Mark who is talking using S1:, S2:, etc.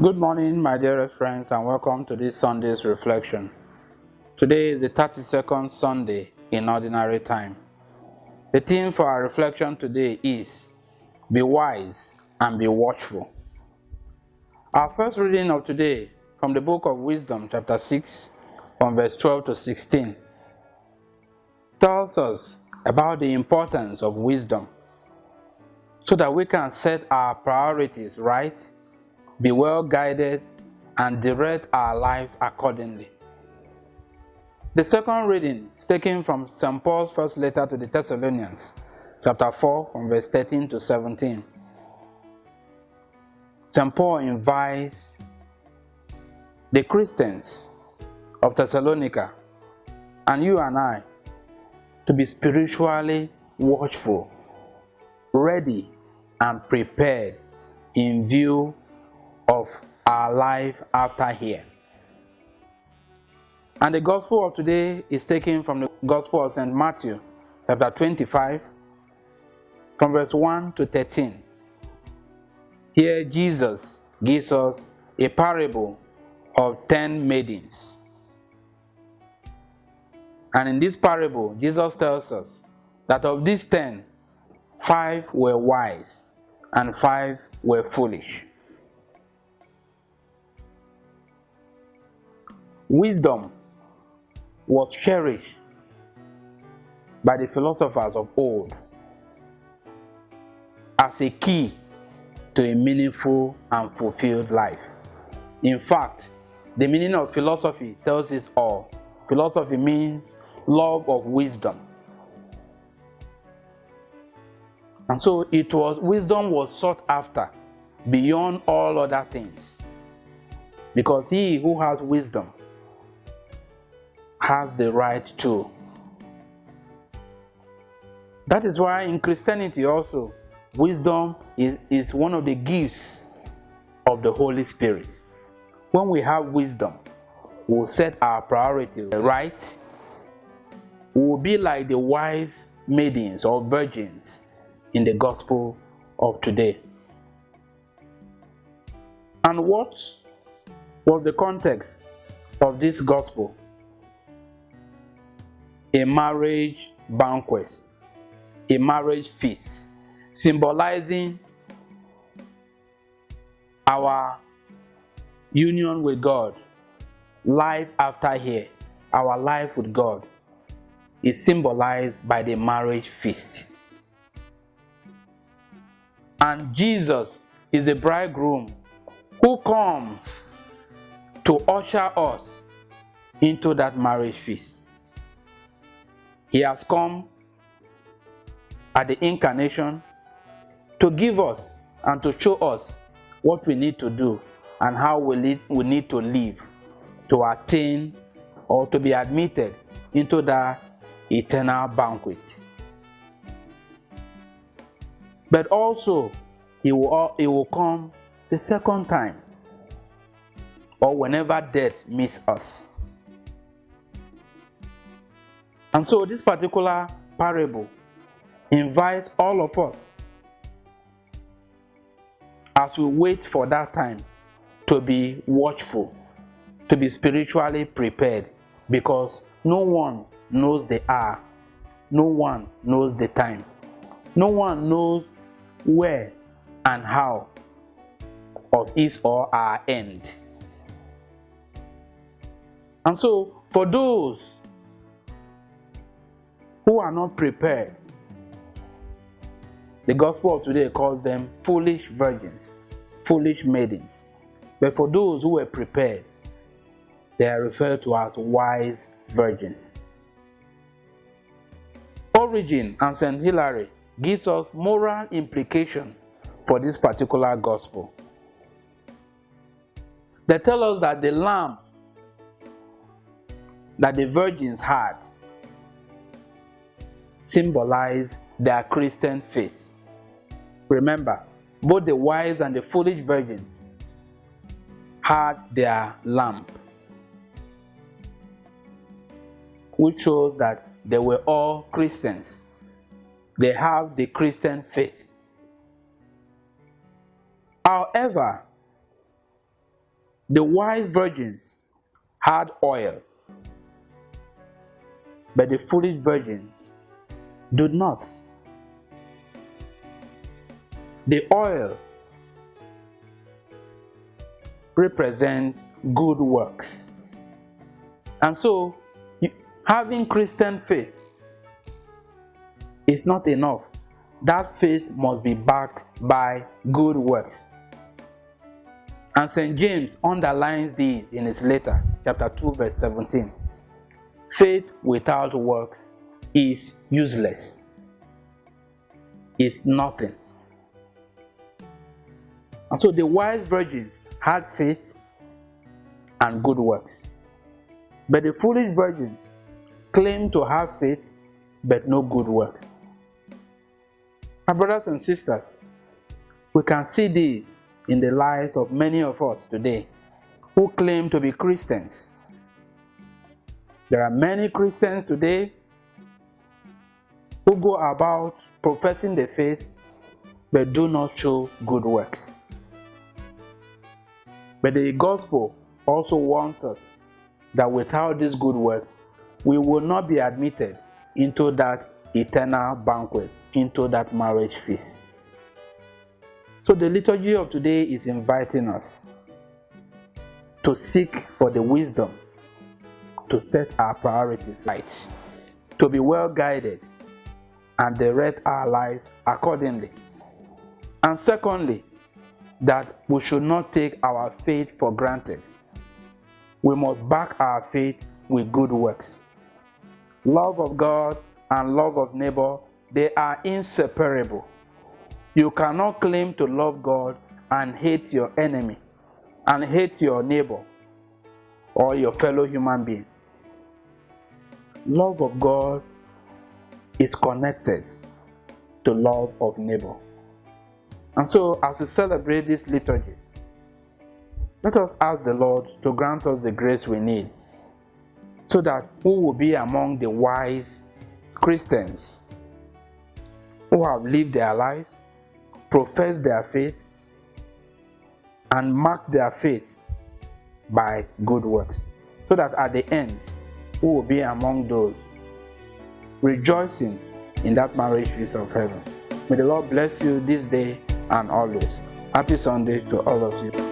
S1: Good morning, my dearest friends, and welcome to this Sunday's reflection. Today is the 32nd Sunday in Ordinary Time. The theme for our reflection today is Be Wise and Be Watchful. Our first reading of today from the book of Wisdom, chapter 6, from verse 12 to 16, tells us about the importance of wisdom so that we can set our priorities right, be well guided, and direct our lives accordingly. The second reading is taken from St. Paul's first letter to the Thessalonians, chapter 4, from verse 13 to 17. St. Paul invites the Christians of Thessalonica and you and I to be spiritually watchful, ready, and prepared in view of our life after here. And the gospel of today is taken from the Gospel of St. Matthew, chapter 25, from verse 1 to 13. Here Jesus gives us a parable of 10 maidens. And in this parable, Jesus tells us that of these 10, 5 were wise and 5 were foolish. Wisdom was cherished by the philosophers of old as a key to a meaningful and fulfilled life. In fact, the meaning of philosophy tells it all. Philosophy means love of wisdom. And so wisdom was sought after beyond all other things. Because he who has wisdom has the right to. That is why in Christianity also, wisdom is one of the gifts of the Holy Spirit. When we have wisdom, we'll set our priorities right. We'll be like the wise maidens or virgins in the gospel of today. And what was the context of this gospel? A marriage banquet, a marriage feast, symbolizing our union with God, life after here, our life with God is symbolized by the marriage feast. And Jesus is the bridegroom who comes to usher us into that marriage feast. He has come at the incarnation to give us and to show us what we need to do and how we need to live to attain or to be admitted into that eternal banquet. But also, he will come the second time, or whenever death meets us. And so this particular parable invites all of us, as we wait for that time, to be watchful, to be spiritually prepared, because no one knows the hour, no one knows the time, no one knows where and how of his or our end. And so for those who are not prepared, the gospel of today calls them foolish virgins, foolish maidens. But for those who were prepared, they are referred to as wise virgins. Origen and St. Hilary gives us moral implication for this particular gospel. They tell us that the lamb that the virgins had symbolized their Christian faith. Remember, both the wise and the foolish virgins had their lamp, which shows that they were all Christians. They have the Christian faith. However, The wise virgins had oil, but the foolish virgins did not. The oil represents good works. And so, having Christian faith is not enough. That faith must be backed by good works. And St. James underlines these in his letter, chapter 2, verse 17. Faith without works is useless. It's nothing. And so the wise virgins had faith and good works. But the foolish virgins claimed to have faith but no good works. My brothers and sisters, we can see this in the lives of many of us today who claim to be Christians. There are many Christians today who go about professing the faith but do not show good works. But the gospel also warns us that without these good works, we will not be admitted into that eternal banquet, into that marriage feast. So the liturgy of today is inviting us to seek for the wisdom to set our priorities right, to be well guided and direct our lives accordingly. And secondly, that we should not take our faith for granted. We must back our faith with good works. Love of God and love of neighbor, they are inseparable. You cannot claim to love God and hate your enemy and hate your neighbor or your fellow human being. Love of God is connected to love of neighbor. And so, as we celebrate this liturgy, let us ask the Lord to grant us the grace we need so that we will be among the wise Christians who have lived their lives, professed their faith, and marked their faith by good works, so that at the end, we will be among those rejoicing in that marriage feast of heaven. May the Lord bless you this day and always. Happy Sunday to all of you.